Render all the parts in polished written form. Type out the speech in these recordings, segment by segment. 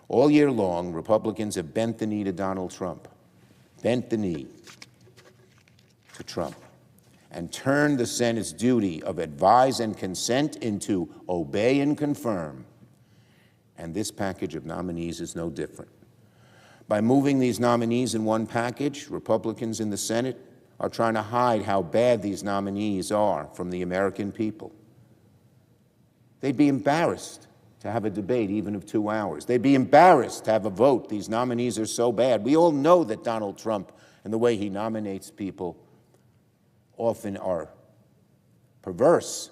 All year long, Republicans have bent the knee to Donald Trump, bent the knee to Trump, and turned the Senate's duty of advise and consent into obey and confirm. And this package of nominees is no different. By moving these nominees in one package, Republicans in the Senate are trying to hide how bad these nominees are from the American people. They'd be embarrassed to have a debate even of 2 hours. They'd be embarrassed to have a vote. These nominees are so bad. We all know that Donald Trump and the way he nominates people often are perverse.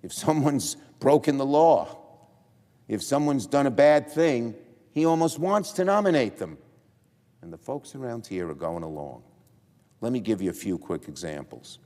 If someone's broken the law, if someone's done a bad thing, he almost wants to nominate them. And the folks around here are going along. Let me give you a few quick examples.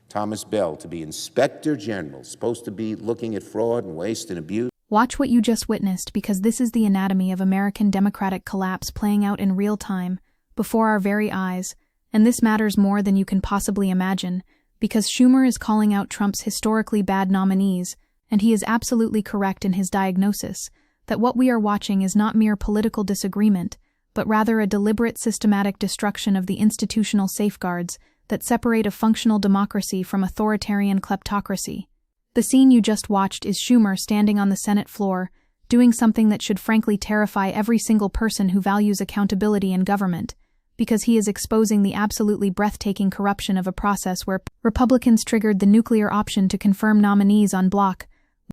Thomas Bell to be Inspector General, supposed to be looking at fraud and waste and abuse. Watch what you just witnessed, because this is the anatomy of American democratic collapse playing out in real time, before our very eyes. And this matters more than you can possibly imagine, because Schumer is calling out Trump's historically bad nominees, and he is absolutely correct in his diagnosis, that what we are watching is not mere political disagreement, but rather a deliberate systematic destruction of the institutional safeguards that separate a functional democracy from authoritarian kleptocracy. The scene you just watched is Schumer standing on the Senate floor, doing something that should frankly terrify every single person who values accountability in government, because he is exposing the absolutely breathtaking corruption of a process where Republicans triggered the nuclear option to confirm nominees en bloc,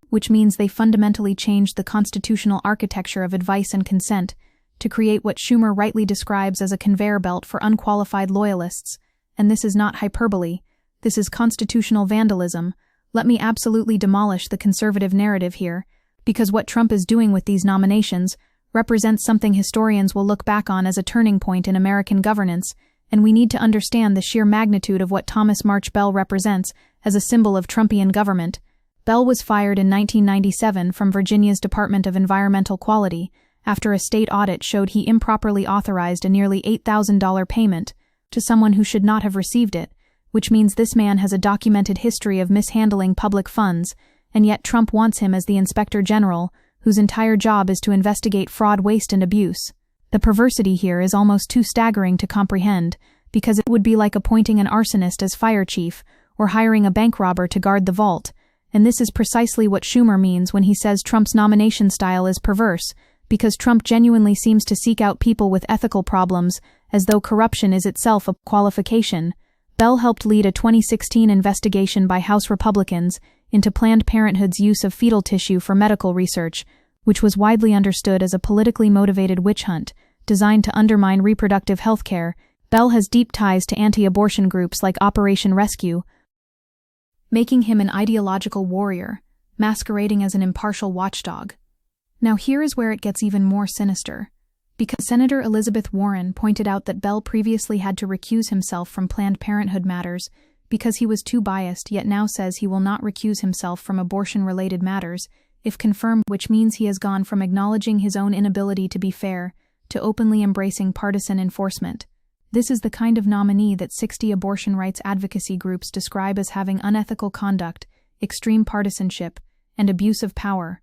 which means they fundamentally changed the constitutional architecture of advice and consent to create what Schumer rightly describes as a conveyor belt for unqualified loyalists. And this is not hyperbole. This is constitutional vandalism. Let me absolutely demolish the conservative narrative here, because what Trump is doing with these nominations represents something historians will look back on as a turning point in American governance, and we need to understand the sheer magnitude of what Thomas March Bell represents as a symbol of Trumpian government. Bell was fired in 1997 from Virginia's Department of Environmental Quality after a state audit showed he improperly authorized a nearly $8,000 payment to someone who should not have received it, which means this man has a documented history of mishandling public funds, and yet Trump wants him as the Inspector General, whose entire job is to investigate fraud, waste, and abuse. The perversity here is almost too staggering to comprehend, because it would be like appointing an arsonist as fire chief or hiring a bank robber to guard the vault. And this is precisely what Schumer means when he says Trump's nomination style is perverse, because Trump genuinely seems to seek out people with ethical problems, as though corruption is itself a qualification. Bell helped lead a 2016 investigation by House Republicans into Planned Parenthood's use of fetal tissue for medical research, which was widely understood as a politically motivated witch hunt designed to undermine reproductive health care. Bell has deep ties to anti-abortion groups like Operation Rescue, making him an ideological warrior, masquerading as an impartial watchdog. Now here is where it gets even more sinister, because Senator Elizabeth Warren pointed out that Bell previously had to recuse himself from Planned Parenthood matters because he was too biased, yet now says he will not recuse himself from abortion-related matters if confirmed, which means he has gone from acknowledging his own inability to be fair to openly embracing partisan enforcement. This is the kind of nominee that 60 abortion rights advocacy groups describe as having unethical conduct, extreme partisanship, and abuse of power.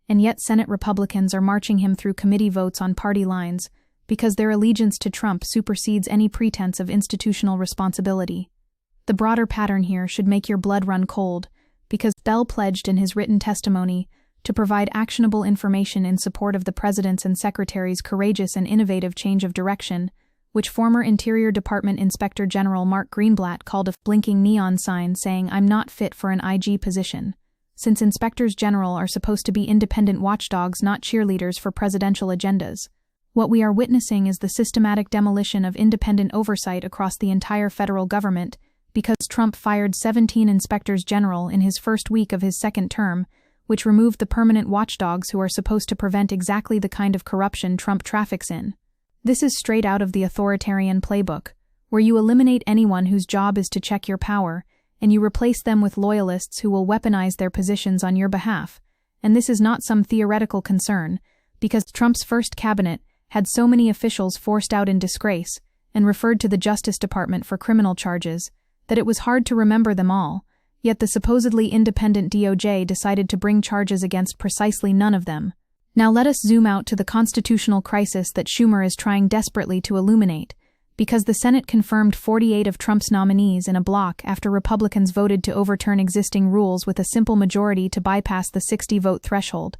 And yet Senate Republicans are marching him through committee votes on party lines because their allegiance to Trump supersedes any pretense of institutional responsibility. The broader pattern here should make your blood run cold, because Bell pledged in his written testimony to provide actionable information in support of the President's and Secretary's courageous and innovative change of direction, which former Interior Department Inspector General Mark Greenblatt called a blinking neon sign saying, "I'm not fit for an IG position." Since inspectors general are supposed to be independent watchdogs, not cheerleaders for presidential agendas. What we are witnessing is the systematic demolition of independent oversight across the entire federal government, because Trump fired 17 inspectors general in his first week of his second term, which removed the permanent watchdogs who are supposed to prevent exactly the kind of corruption Trump traffics in. This is straight out of the authoritarian playbook, where you eliminate anyone whose job is to check your power, and you replace them with loyalists who will weaponize their positions on your behalf. And this is not some theoretical concern, because Trump's first cabinet had so many officials forced out in disgrace and referred to the Justice Department for criminal charges that it was hard to remember them all, yet the supposedly independent DOJ decided to bring charges against precisely none of them. Now let us zoom out to the constitutional crisis that Schumer is trying desperately to illuminate, because the Senate confirmed 48 of Trump's nominees in a block after Republicans voted to overturn existing rules with a simple majority to bypass the 60-vote threshold,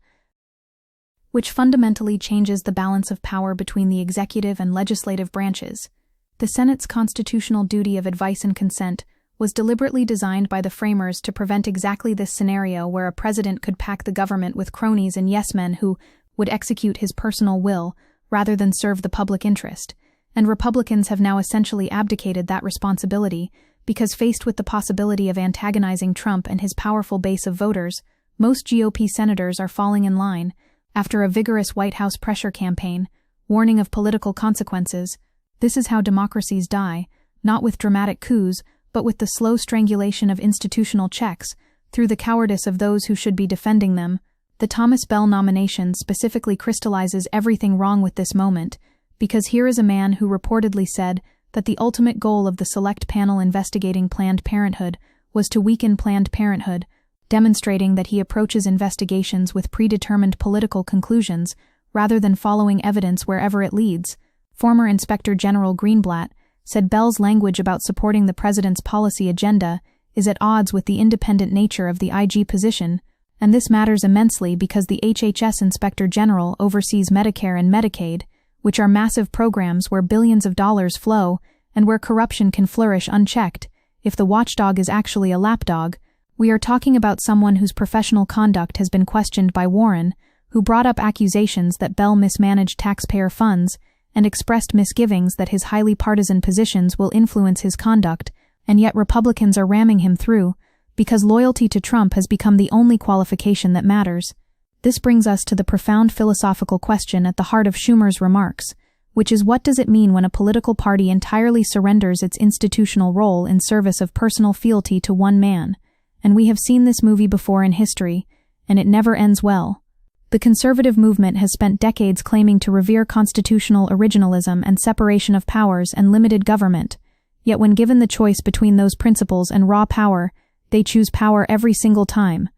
which fundamentally changes the balance of power between the executive and legislative branches. The Senate's constitutional duty of advice and consent was deliberately designed by the framers to prevent exactly this scenario where a president could pack the government with cronies and yes-men who would execute his personal will rather than serve the public interest. And Republicans have now essentially abdicated that responsibility because, faced with the possibility of antagonizing Trump and his powerful base of voters, most GOP senators are falling in line after a vigorous White House pressure campaign, warning of political consequences. This is how democracies die, not with dramatic coups, but with the slow strangulation of institutional checks, through the cowardice of those who should be defending them. The Thomas Bell nomination specifically crystallizes everything wrong with this moment, because here is a man who reportedly said that the ultimate goal of the select panel investigating Planned Parenthood was to weaken Planned Parenthood, demonstrating that he approaches investigations with predetermined political conclusions rather than following evidence wherever it leads. Former Inspector General Greenblatt said Bell's language about supporting the president's policy agenda is at odds with the independent nature of the IG position, and this matters immensely because the HHS Inspector General oversees Medicare and Medicaid, which are massive programs where billions of dollars flow and where corruption can flourish unchecked. If the watchdog is actually a lapdog, we are talking about someone whose professional conduct has been questioned by Warren, who brought up accusations that Bell mismanaged taxpayer funds and expressed misgivings that his highly partisan positions will influence his conduct, and yet Republicans are ramming him through, because loyalty to Trump has become the only qualification that matters. This brings us to the profound philosophical question at the heart of Schumer's remarks, which is, what does it mean when a political party entirely surrenders its institutional role in service of personal fealty to one man? And we have seen this movie before in history, and it never ends well. The conservative movement has spent decades claiming to revere constitutional originalism and separation of powers and limited government, yet when given the choice between those principles and raw power, they choose power every single time.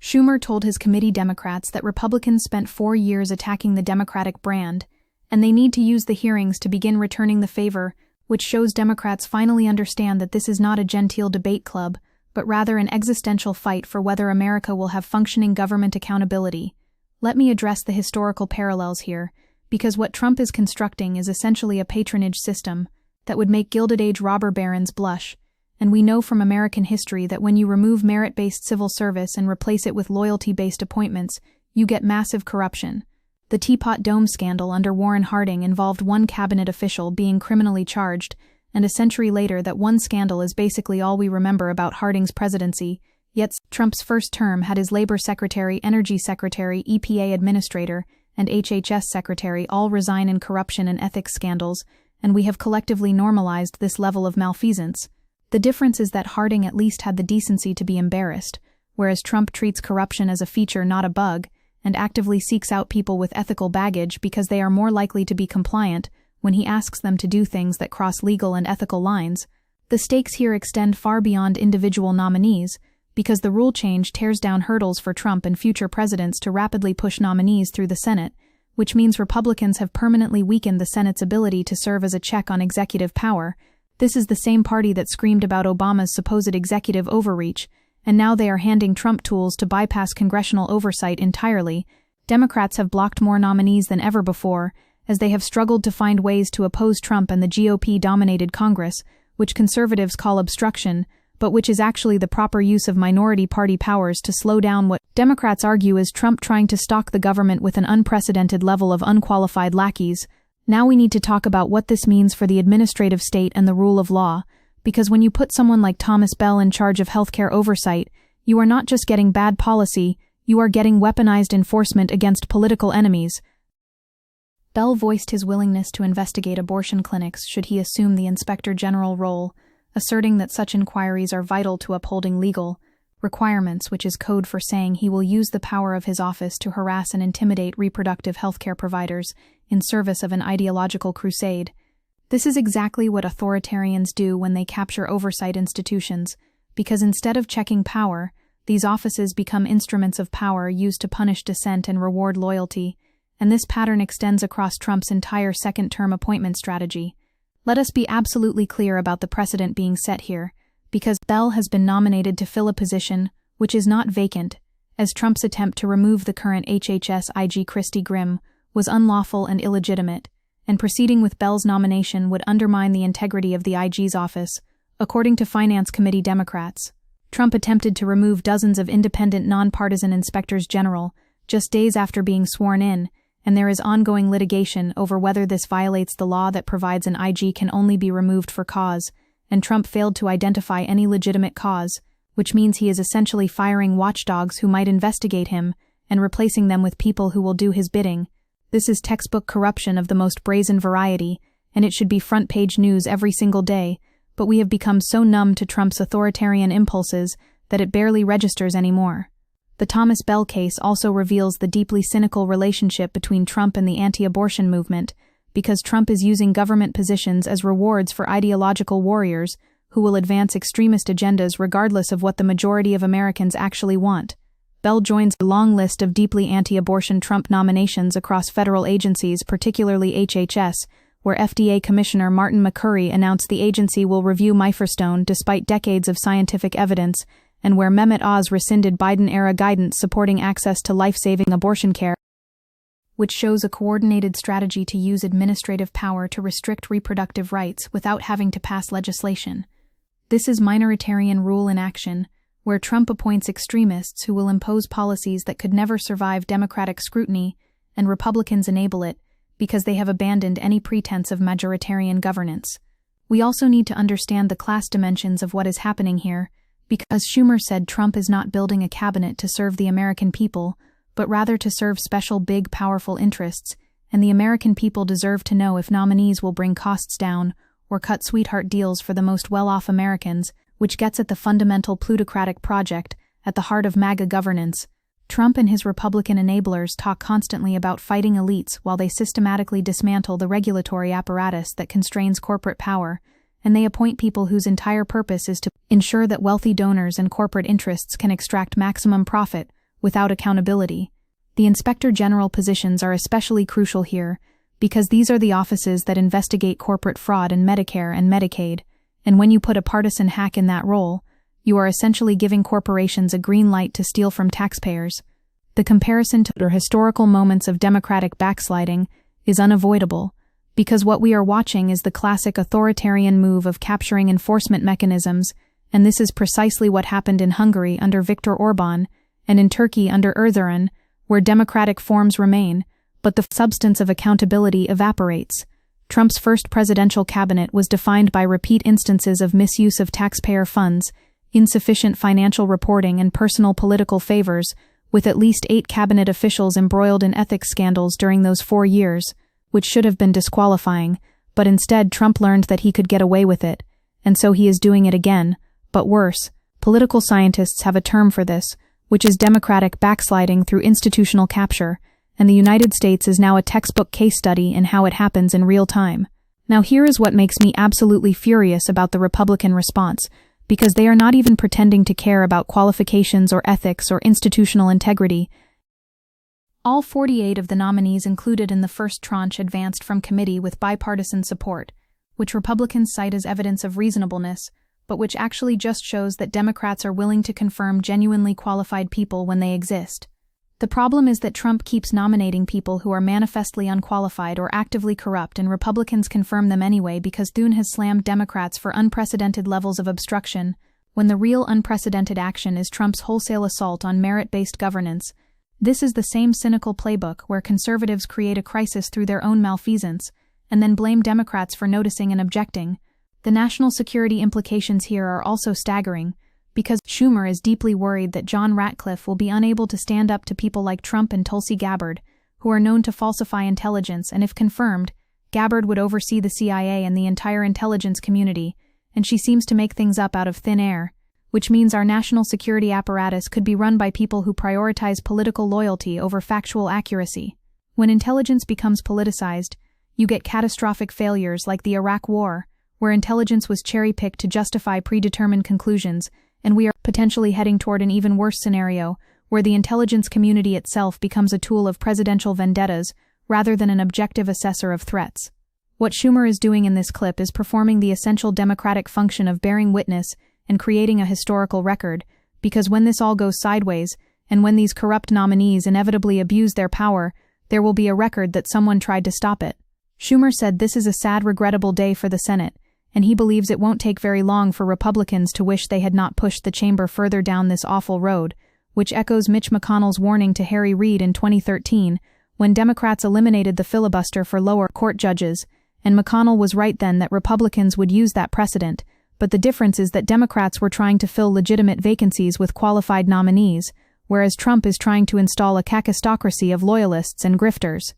Schumer told his committee Democrats that Republicans spent 4 years attacking the Democratic brand, and they need to use the hearings to begin returning the favor, which shows Democrats finally understand that this is not a genteel debate club, but rather an existential fight for whether America will have functioning government accountability. Let me address the historical parallels here, because what Trump is constructing is essentially a patronage system that would make Gilded Age robber barons blush, and we know from American history that when you remove merit-based civil service and replace it with loyalty-based appointments, you get massive corruption. The Teapot Dome scandal under Warren Harding involved one cabinet official being criminally charged, and a century later that one scandal is basically all we remember about Harding's presidency, yet Trump's first term had his Labor Secretary, Energy Secretary, EPA Administrator, and HHS Secretary all resign in corruption and ethics scandals, and we have collectively normalized this level of malfeasance. The difference is that Harding at least had the decency to be embarrassed, whereas Trump treats corruption as a feature, not a bug, and actively seeks out people with ethical baggage because they are more likely to be compliant when he asks them to do things that cross legal and ethical lines. The stakes here extend far beyond individual nominees, because the rule change tears down hurdles for Trump and future presidents to rapidly push nominees through the Senate, which means Republicans have permanently weakened the Senate's ability to serve as a check on executive power. This is the same party that screamed about Obama's supposed executive overreach, and now they are handing Trump tools to bypass congressional oversight entirely. Democrats have blocked more nominees than ever before, as they have struggled to find ways to oppose Trump and the GOP-dominated Congress, which conservatives call obstruction, but which is actually the proper use of minority party powers to slow down what Democrats argue is Trump trying to stock the government with an unprecedented level of unqualified lackeys. Now we need to talk about what this means for the administrative state and the rule of law, because when you put someone like Thomas Bell in charge of healthcare oversight, you are not just getting bad policy, you are getting weaponized enforcement against political enemies. Bell voiced his willingness to investigate abortion clinics should he assume the Inspector General role, asserting that such inquiries are vital to upholding legal requirements, which is code for saying he will use the power of his office to harass and intimidate reproductive healthcare providers in service of an ideological crusade. This is exactly what authoritarians do when they capture oversight institutions, because instead of checking power, these offices become instruments of power used to punish dissent and reward loyalty, and this pattern extends across Trump's entire second-term appointment strategy. Let us be absolutely clear about the precedent being set here, because Bell has been nominated to fill a position which is not vacant, as Trump's attempt to remove the current HHS IG Christy Grimm was unlawful and illegitimate, and proceeding with Bell's nomination would undermine the integrity of the IG's office, according to Finance Committee Democrats. Trump attempted to remove dozens of independent nonpartisan inspectors general just days after being sworn in, and there is ongoing litigation over whether this violates the law that provides an IG can only be removed for cause, and Trump failed to identify any legitimate cause, which means he is essentially firing watchdogs who might investigate him and replacing them with people who will do his bidding. This is textbook corruption of the most brazen variety, and it should be front-page news every single day, but we have become so numb to Trump's authoritarian impulses that it barely registers anymore. The Thomas Bell case also reveals the deeply cynical relationship between Trump and the anti-abortion movement, because Trump is using government positions as rewards for ideological warriors who will advance extremist agendas regardless of what the majority of Americans actually want. Bell joins a long list of deeply anti-abortion Trump nominations across federal agencies, particularly HHS, where FDA Commissioner Martin McCurry announced the agency will review mifepristone despite decades of scientific evidence, and where Mehmet Oz rescinded Biden-era guidance supporting access to life-saving abortion care, which shows a coordinated strategy to use administrative power to restrict reproductive rights without having to pass legislation. This is minoritarian rule in action, where Trump appoints extremists who will impose policies that could never survive Democratic scrutiny, and Republicans enable it because they have abandoned any pretense of majoritarian governance. We also need to understand the class dimensions of what is happening here, because Schumer said Trump is not building a cabinet to serve the American people, but rather to serve special big powerful interests, and the American people deserve to know if nominees will bring costs down or cut sweetheart deals for the most well-off Americans, which gets at the fundamental plutocratic project at the heart of MAGA governance. Trump and his Republican enablers talk constantly about fighting elites while they systematically dismantle the regulatory apparatus that constrains corporate power, and they appoint people whose entire purpose is to ensure that wealthy donors and corporate interests can extract maximum profit without accountability. The Inspector General positions are especially crucial here because these are the offices that investigate corporate fraud in Medicare and Medicaid, and when you put a partisan hack in that role, you are essentially giving corporations a green light to steal from taxpayers. The comparison to historical moments of Democratic backsliding is unavoidable, because what we are watching is the classic authoritarian move of capturing enforcement mechanisms, and this is precisely what happened in Hungary under Viktor Orban, and in Turkey under Erdogan, where democratic forms remain, but the substance of accountability evaporates. Trump's first presidential cabinet was defined by repeat instances of misuse of taxpayer funds, insufficient financial reporting, and personal political favors, with at least 8 cabinet officials embroiled in ethics scandals during those 4 years, which should have been disqualifying, but instead Trump learned that he could get away with it, and so he is doing it again, but worse. Political scientists have a term for this, which is democratic backsliding through institutional capture, and the United States is now a textbook case study in how it happens in real time. Now here is what makes me absolutely furious about the Republican response, because they are not even pretending to care about qualifications or ethics or institutional integrity. All 48 of the nominees included in the first tranche advanced from committee with bipartisan support, which Republicans cite as evidence of reasonableness, but which actually just shows that Democrats are willing to confirm genuinely qualified people when they exist. The problem is that Trump keeps nominating people who are manifestly unqualified or actively corrupt, and Republicans confirm them anyway because Thune has slammed Democrats for unprecedented levels of obstruction, when the real unprecedented action is Trump's wholesale assault on merit-based governance. This is the same cynical playbook where conservatives create a crisis through their own malfeasance, and then blame Democrats for noticing and objecting. The national security implications here are also staggering, because Schumer is deeply worried that John Ratcliffe will be unable to stand up to people like Trump and Tulsi Gabbard, who are known to falsify intelligence, and if confirmed, Gabbard would oversee the CIA and the entire intelligence community, and she seems to make things up out of thin air, which means our national security apparatus could be run by people who prioritize political loyalty over factual accuracy. When intelligence becomes politicized, you get catastrophic failures like the Iraq War, where intelligence was cherry-picked to justify predetermined conclusions, and we are potentially heading toward an even worse scenario, where the intelligence community itself becomes a tool of presidential vendettas rather than an objective assessor of threats. What Schumer is doing in this clip is performing the essential democratic function of bearing witness and creating a historical record, because when this all goes sideways, and when these corrupt nominees inevitably abuse their power, there will be a record that someone tried to stop it. Schumer said this is a sad, regrettable day for the Senate, and he believes it won't take very long for Republicans to wish they had not pushed the chamber further down this awful road, which echoes Mitch McConnell's warning to Harry Reid in 2013, when Democrats eliminated the filibuster for lower court judges, and McConnell was right then that Republicans would use that precedent, but the difference is that Democrats were trying to fill legitimate vacancies with qualified nominees, whereas Trump is trying to install a kakistocracy of loyalists and grifters.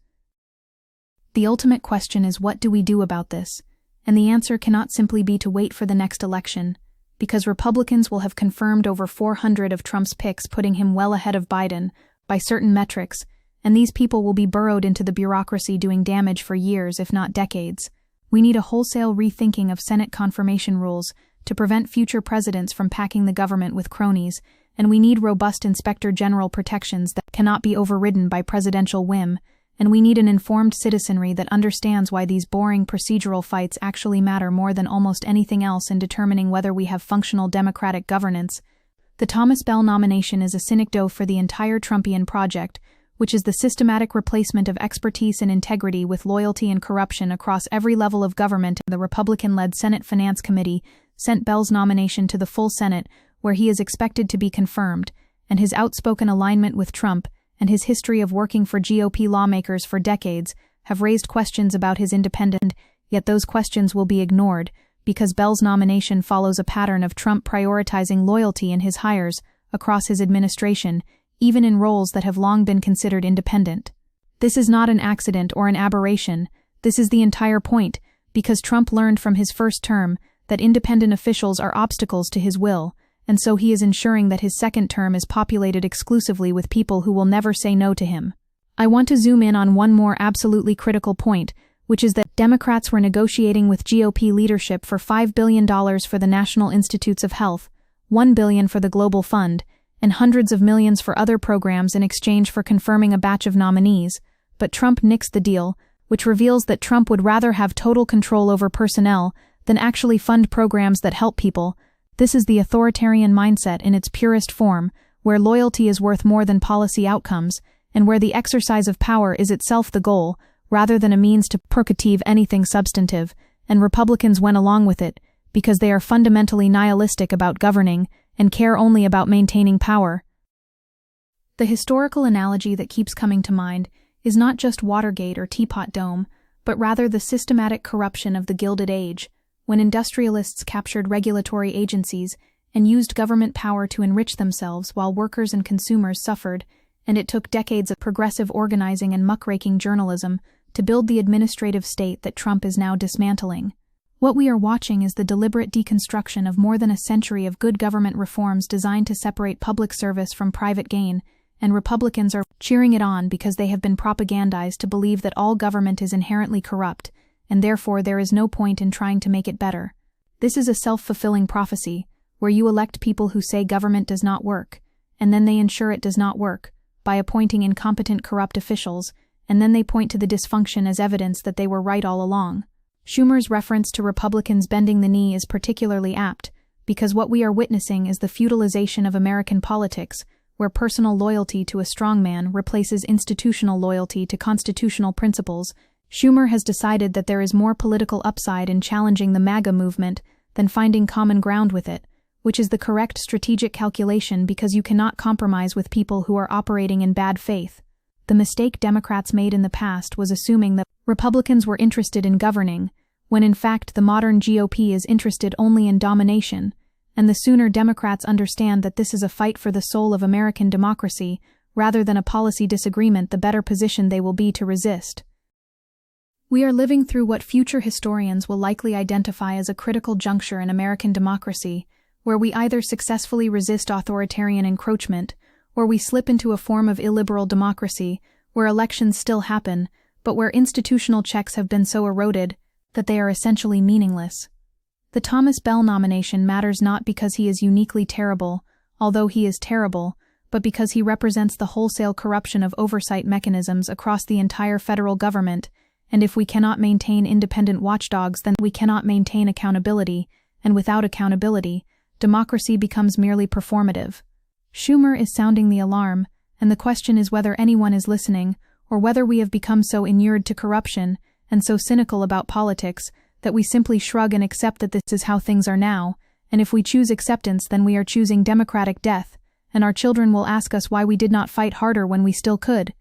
The ultimate question is, what do we do about this? And the answer cannot simply be to wait for the next election, because Republicans will have confirmed over 400 of Trump's picks, putting him well ahead of Biden by certain metrics, and these people will be burrowed into the bureaucracy doing damage for years, if not decades. We need a wholesale rethinking of Senate confirmation rules to prevent future presidents from packing the government with cronies, and we need robust Inspector General protections that cannot be overridden by presidential whim, and we need an informed citizenry that understands why these boring procedural fights actually matter more than almost anything else in determining whether we have functional democratic governance. The Thomas Bell nomination is a synecdoche for the entire Trumpian project, which is the systematic replacement of expertise and integrity with loyalty and corruption across every level of government. The Republican-led Senate Finance Committee sent Bell's nomination to the full Senate, where he is expected to be confirmed, and his outspoken alignment with Trump and his history of working for GOP lawmakers for decades have raised questions about his independence, yet those questions will be ignored because Bell's nomination follows a pattern of Trump prioritizing loyalty in his hires across his administration, even in roles that have long been considered independent. This is not an accident or an aberration. This is the entire point, because Trump learned from his first term that independent officials are obstacles to his will, and so he is ensuring that his second term is populated exclusively with people who will never say no to him. I want to zoom in on one more absolutely critical point, which is that Democrats were negotiating with GOP leadership for $5 billion for the National Institutes of Health, $1 billion for the Global Fund, and hundreds of millions for other programs in exchange for confirming a batch of nominees, but Trump nixed the deal, which reveals that Trump would rather have total control over personnel than actually fund programs that help people. This is the authoritarian mindset in its purest form, where loyalty is worth more than policy outcomes, and where the exercise of power is itself the goal, rather than a means to prerogative anything substantive, and Republicans went along with it, because they are fundamentally nihilistic about governing, and care only about maintaining power. The historical analogy that keeps coming to mind is not just Watergate or Teapot Dome, but rather the systematic corruption of the Gilded Age, when industrialists captured regulatory agencies and used government power to enrich themselves while workers and consumers suffered, and it took decades of progressive organizing and muckraking journalism to build the administrative state that Trump is now dismantling. What we are watching is the deliberate deconstruction of more than a century of good government reforms designed to separate public service from private gain, and Republicans are cheering it on because they have been propagandized to believe that all government is inherently corrupt, and therefore there is no point in trying to make it better. This is a self-fulfilling prophecy, where you elect people who say government does not work, and then they ensure it does not work, by appointing incompetent corrupt officials, and then they point to the dysfunction as evidence that they were right all along. Schumer's reference to Republicans bending the knee is particularly apt, because what we are witnessing is the feudalization of American politics, where personal loyalty to a strongman replaces institutional loyalty to constitutional principles. Schumer has decided that there is more political upside in challenging the MAGA movement than finding common ground with it, which is the correct strategic calculation because you cannot compromise with people who are operating in bad faith. The mistake Democrats made in the past was assuming that Republicans were interested in governing, when in fact the modern GOP is interested only in domination, and the sooner Democrats understand that this is a fight for the soul of American democracy rather than a policy disagreement, the better position they will be to resist. We are living through what future historians will likely identify as a critical juncture in American democracy, where we either successfully resist authoritarian encroachment, or we slip into a form of illiberal democracy, where elections still happen, but where institutional checks have been so eroded that they are essentially meaningless. The Thomas Bell nomination matters not because he is uniquely terrible, although he is terrible, but because he represents the wholesale corruption of oversight mechanisms across the entire federal government, and if we cannot maintain independent watchdogs, then we cannot maintain accountability, and without accountability, democracy becomes merely performative. Schumer is sounding the alarm, and the question is whether anyone is listening, or whether we have become so inured to corruption and so cynical about politics that we simply shrug and accept that this is how things are now, and if we choose acceptance, then we are choosing democratic death, and our children will ask us why we did not fight harder when we still could.